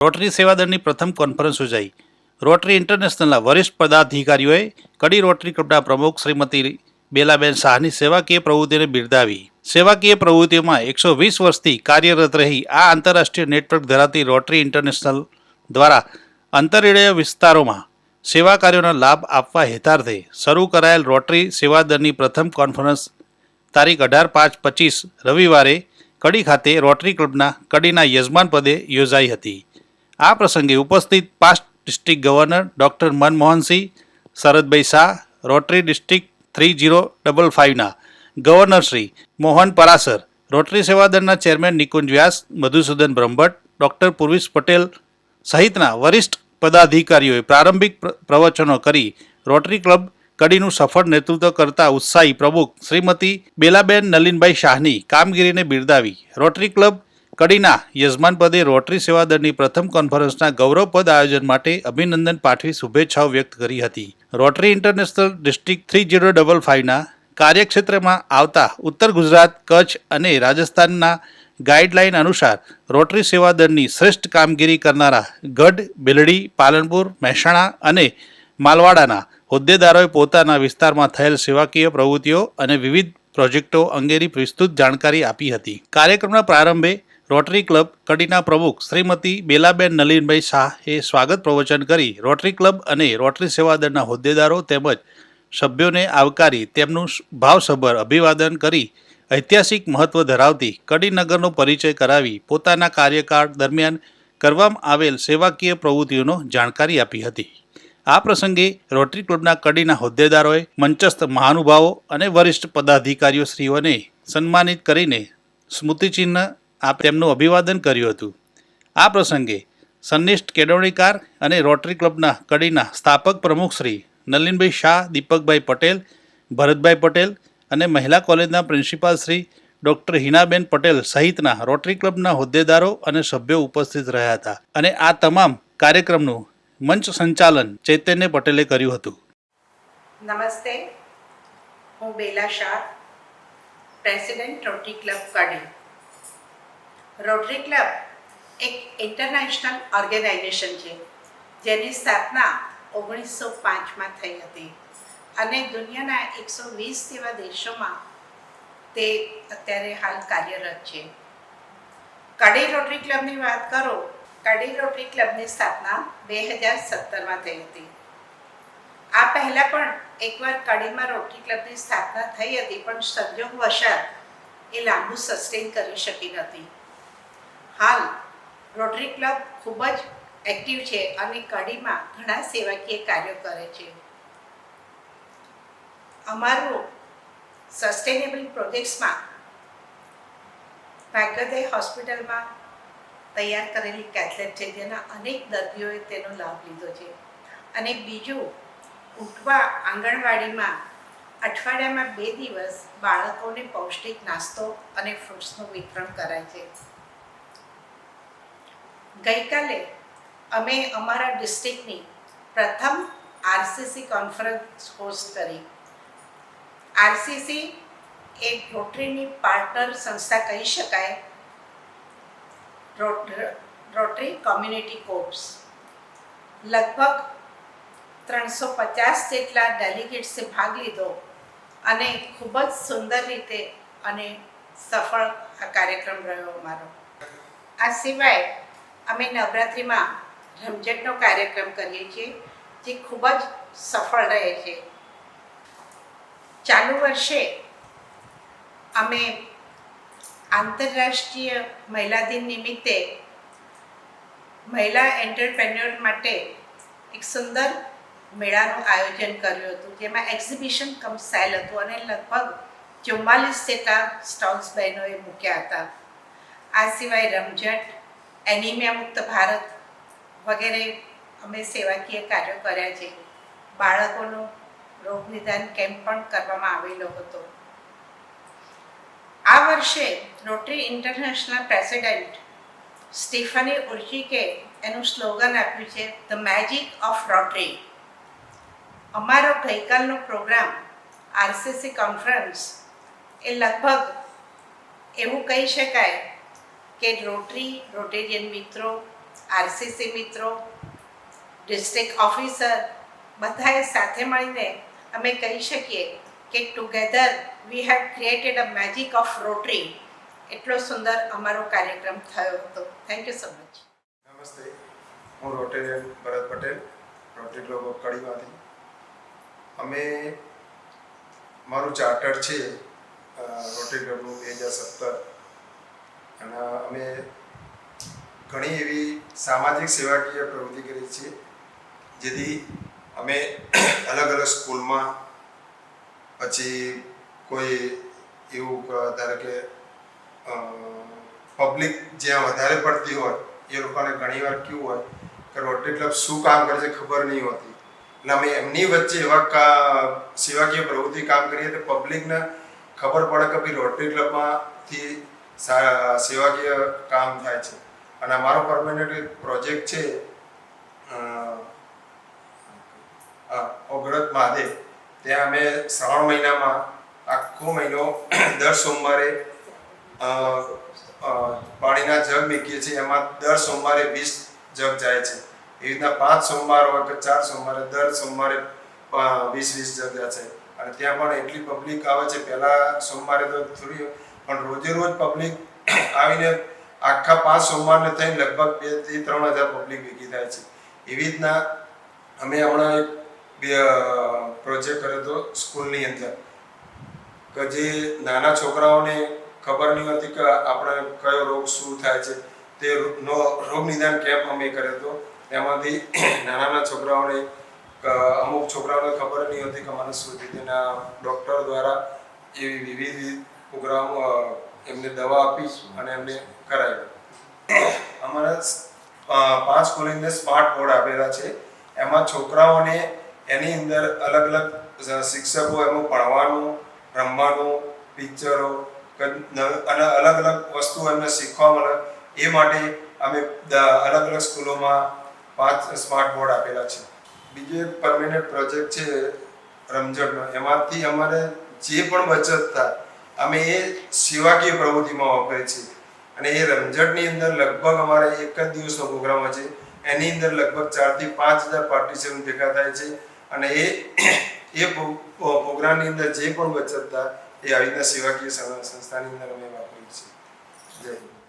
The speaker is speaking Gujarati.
રોટરી સેવાદળની પ્રથમ કોન્ફરન્સ યોજાઈ. રોટરી ઇન્ટરનેશનલના વરિષ્ઠ પદાધિકારીઓએ કડી રોટરી ક્લબના પ્રમુખ શ્રીમતી બેલાબેન શાહની સેવાકીય પ્રવૃત્તિને બિરદાવી. સેવાકીય પ્રવૃત્તિઓમાં 120 વર્ષથી કાર્યરત રહી આ આંતરરાષ્ટ્રીય નેટવર્ક ધરાવતી રોટરી ઇન્ટરનેશનલ દ્વારા અંતરિયાળ વિસ્તારોમાં સેવા કાર્યોનો લાભ આપવા હેતાર્થે શરૂ કરાયેલ રોટરી સેવાદળની પ્રથમ કોન્ફરન્સ તારીખ 18/5/25 રવિવારે કડી ખાતે રોટરી ક્લબના કડીના યજમાન પદે યોજાઈ હતી. આ પ્રસંગે ઉપસ્થિત past district governor doctor Manmohansingh Sharadbhai Shah, Rotary district 3055ના ગવર્નર શ્રી મોહન પરાસર, રોટરી સેવાદળના ચેરમેન નિકુંજ વ્યાસ, મધુસૂદન બ્રહ્મભટ્ટ, ડૉક્ટર પૂર્વિશ પટેલ સહિતના વરિષ્ઠ પદાધિકારીઓએ પ્રારંભિક પ્રવચનો કરી રોટરી ક્લબ કડીનું સફળ નેતૃત્વ કરતા ઉત્સાહી પ્રમુખ શ્રીમતી બેલાબેન નલિનભાઈ શાહની કામગીરીને બિરદાવી. રોટરી ક્લબ કડીના યજમાન પદે રોટરી સેવાદળની પ્રથમ કોન્ફરન્સના ગૌરવપદ આયોજન માટે અભિનંદન પાઠવી શુભેચ્છાઓ વ્યક્ત કરી હતી. રોટરી ઇન્ટરનેશનલ ડિસ્ટ્રિક્ટ 3055ના કાર્યક્ષેત્રમાં આવતા ઉત્તર ગુજરાત, કચ્છ અને રાજસ્થાનના ગાઈડલાઈન અનુસાર રોટરી સેવાદળની શ્રેષ્ઠ કામગીરી કરનારા ગઢ, બેલડી, પાલનપુર, મહેસાણા અને માલવાડાના હોદ્દેદારોએ પોતાના વિસ્તારમાં થયેલ સેવાકીય પ્રવૃત્તિઓ અને વિવિધ પ્રોજેક્ટો અંગેની વિસ્તૃત જાણકારી આપી હતી. કાર્યક્રમના પ્રારંભે રોટરી ક્લબ કડીના પ્રમુખ શ્રીમતી બેલાબેન નલિનભાઈ શાહે સ્વાગત પ્રવચન કરી રોટરી ક્લબ અને રોટરી સેવાદળના હોદ્દેદારો તેમજ સભ્યોને આવકારી તેમનું ભાવસભર અભિવાદન કરી ઐતિહાસિક મહત્વ ધરાવતી કડી નગરનો પરિચય કરાવી પોતાના કાર્યકાળ દરમિયાન કરવામાં આવેલ સેવાકીય પ્રવૃત્તિઓનો જાણકારી આપી હતી. આ પ્રસંગે રોટરી ક્લબના કડીના હોદ્દેદારોએ મંચસ્થ મહાનુભાવો અને વરિષ્ઠ પદાધિકારીઓ શ્રીઓને સન્માનિત કરીને સ્મૃતિચિહ્ન આપી તેમનું અભિવાદન કર્યું હતું. આ પ્રસંગે સન્નિષ્ઠ કેળવણીકાર અને રોટરી ક્લબના કડીના સ્થાપક પ્રમુખ શ્રી નલિનભાઈ શાહ, દીપકભાઈ પટેલ, ભરતભાઈ પટેલ અને મહિલા કોલેજના પ્રિન્સિપાલ શ્રી ડૉક્ટર હિનાબેન પટેલ સહિતના રોટરી ક્લબના હોદ્દેદારો અને સભ્યો ઉપસ્થિત રહ્યા હતા અને આ તમામ કાર્યક્રમનું મંચ સંચાલન ચૈતન્ય પટેલે કર્યું હતું. નમસ્તે, હું બેલા શાહ, પ્રેસિડેન્ટ રોટરી ક્લબ કડી. રોટરી ક્લબ એક ઇન્ટરનેશનલ ઓર્ગેનાઇઝેશન છે જેની સ્થાપના 1905માં થઈ હતી અને દુનિયાના 120 જેવા દેશોમાં તે અત્યારે હાલ કાર્યરત છે. કડી રોટરી ક્લબની વાત કરો, કડી રોટરી ક્લબની સ્થાપના 2017માં થઈ હતી. આ પહેલાં પણ એકવાર કડીમાં રોટરી ક્લબની સ્થાપના થઈ હતી, પણ સંજોગવશાત એ લાંબુ સસ્ટેન કરી શકી નથી. હાલ રોટરી ક્લબ ખૂબ જ એક્ટિવ છે અને કડીમાં ઘણા સેવાકીય કાર્યો કરે છે. અમારું સસ્ટેનેબલ પ્રોજેક્ટ્સમાં ભાગ્યોદય હોસ્પિટલમાં તૈયાર કરેલી કેથલેટ છે જેના અનેક દર્દીઓએ તેનો લાભ લીધો છે. અને બીજું, ઉઠવા આંગણવાડીમાં અઠવાડિયામાં 2 દિવસ બાળકોને પૌષ્ટિક નાસ્તો અને ફ્રૂટ્સનું વિતરણ કરાય છે. ગઈકાલે અમે અમારા ડિસ્ટ્રિક્ટની પ્રથમ આરસીસી કોન્ફરન્સ હોસ્ટ કરી. આરસીસી એ રોટરીની પાર્ટનર સંસ્થા કહી શકાય. રોટરી કોમ્યુનિટી કોર્પ્સ લગભગ 350 જેટલા ડેલિગેટ્સે ભાગ લીધો અને ખૂબ જ સુંદર રીતે અને સફળ આ કાર્યક્રમ રહ્યો અમારો. આ સિવાય અમે નવરાત્રિમાં રમઝટનો કાર્યક્રમ કરીએ છીએ જે ખૂબ જ સફળ રહે છે. ચાલુ વર્ષે અમે આંતરરાષ્ટ્રીય મહિલા દિન નિમિત્તે મહિલા એન્ટરપ્રેન્યોર માટે એક સુંદર મેળાનું આયોજન કર્યું હતું, જેમાં એક્ઝિબિશન કમ સેલ હતું અને લગભગ 44 જેટલા સ્ટોલ્સ બહેનોએ મૂક્યા હતા. આ સિવાય રમઝટ, એનિમિયા મુક્ત ભારત વગેરે અમે સેવાકીય કાર્યો કર્યા છે. બાળકોનો રોગ નિદાન કેમ્પ પણ કરવામાં આવેલો હતો. આ વર્ષે Rotary international president Stephanie Urchick એનું સ્લોગન આપ્યું છે, ધ મેજિક ઓફ રોટરી. અમારો ગઈકાલનો પ્રોગ્રામ આરસીસી કોન્ફરન્સ એ લગભગ એવું કહી શકાય કે રોટરી, રોટેરિયન મિત્રો આરસીસી મિત્રો, ડિસ્ટ્રિક્ટ ઓફિસર બધાએ સાથે મળીને અમે કહી શકીએ કે together we have created a magic of Rotary. એટલો સુંદર અમારો કાર્યક્રમ થયો હતો. Thank you so much. નમસ્તે, હું Rotarian Bharat Patel, Rotary club of કડીમાંથી. અમે મારું ચાર્ટર છે રોટરી ક્લબનું 2017, અને અમે ઘણી એવી સામાજિક સેવાકીય પ્રવૃત્તિ કરી છે, જેથી અમે અલગ અલગ સ્કૂલમાં, પછી કોઈ એવું ધારો કે પબ્લિક જ્યાં વધારે પડતી હોય એ લોકોને ઘણીવાર કેવું હોય કે રોટરી ક્લબ શું કામ કરે છે ખબર નહીં હોતી, એટલે અમે એમની વચ્ચે એવા સેવાકીય પ્રવૃત્તિ કામ કરીએ તો પબ્લિકને ખબર પડે કે ભાઈ રોટરી ક્લબમાંથી સેવાકીય કામ થાય છે. અને અમારો પરમેનન્ટ પ્રોજેક્ટ છે ઓગળત મહાદેવ. ત્યાં અમે શ્રાવણ મહિનામાં આખો મહિનો દર સોમવારે પાણીના જગ મૂકીએ છીએ. એમાં દર સોમવારે 20 જગ જાય છે. એવી રીતના 5 સોમવાર હોય કે 4 સોમવારે, દર સોમવારે 20 જગ જાય છે. અને ત્યાં પણ એટલી પબ્લિક આવે છે. પહેલા સોમવારે તો થોડી, પણ રોજે રોજ પબ્લિક આવીને આખા 5 સોમવારને થઈને લગભગ 2 થી 3 હજાર પબ્લિક ભેગી થાય છે. એવી રીતના અમે હમણાં એક પ્રોજેક્ટ કર્યો હતો સ્કૂલની અંદર, કે જે નાના છોકરાઓને ખબર નહીં હોતી કે આપણે કયો રોગ શું થાય છે, તે રોગ નિદાન કેમ્પ અમે કર્યો હતો. એમાંથી નાના છોકરાઓને, અમુક છોકરાઓને ખબર નહીં હોતી કે મને શું થયું, તેના ડૉક્ટર દ્વારા એવી વિવિધ પ્રોગ્રામો એમને દવા આપી અને એમને કરાવી. અમારા 5 કોલેજને સ્માર્ટ બોર્ડ આપેલા છે. એમાં છોકરાઓને એની અંદર અલગ અલગ શિક્ષકો એમાં ભણવાનું, રમવાનું, પિક્ચરો અને અલગ અલગ વસ્તુઓ એમને શીખવા મળે એ માટે અમે અલગ અલગ સ્કૂલોમાં 5 સ્માર્ટ બોર્ડ આપેલા છે. બીજો એક પરમેનન્ટ પ્રોજેક્ટ છે રમઝટનો. એમાંથી અમારે જે પણ બચત થાય અમે એ સેવાકીય પ્રવૃત્તિમાં વાપરીએ છીએ. અને એ રમઝટની અંદર લગભગ અમારે એક જ દિવસનો પ્રોગ્રામ છે. એની અંદર લગભગ 4 થી 5 હજાર પાર્ટિસિપન્ટ ભેગા થાય છે. અને એ પ્રોગ્રામની અંદર જે પણ બચત થાય એ આવી રીતના સેવાકીય સંસ્થાની અંદર અમે વાપરીએ છીએ. જય હિન્દ.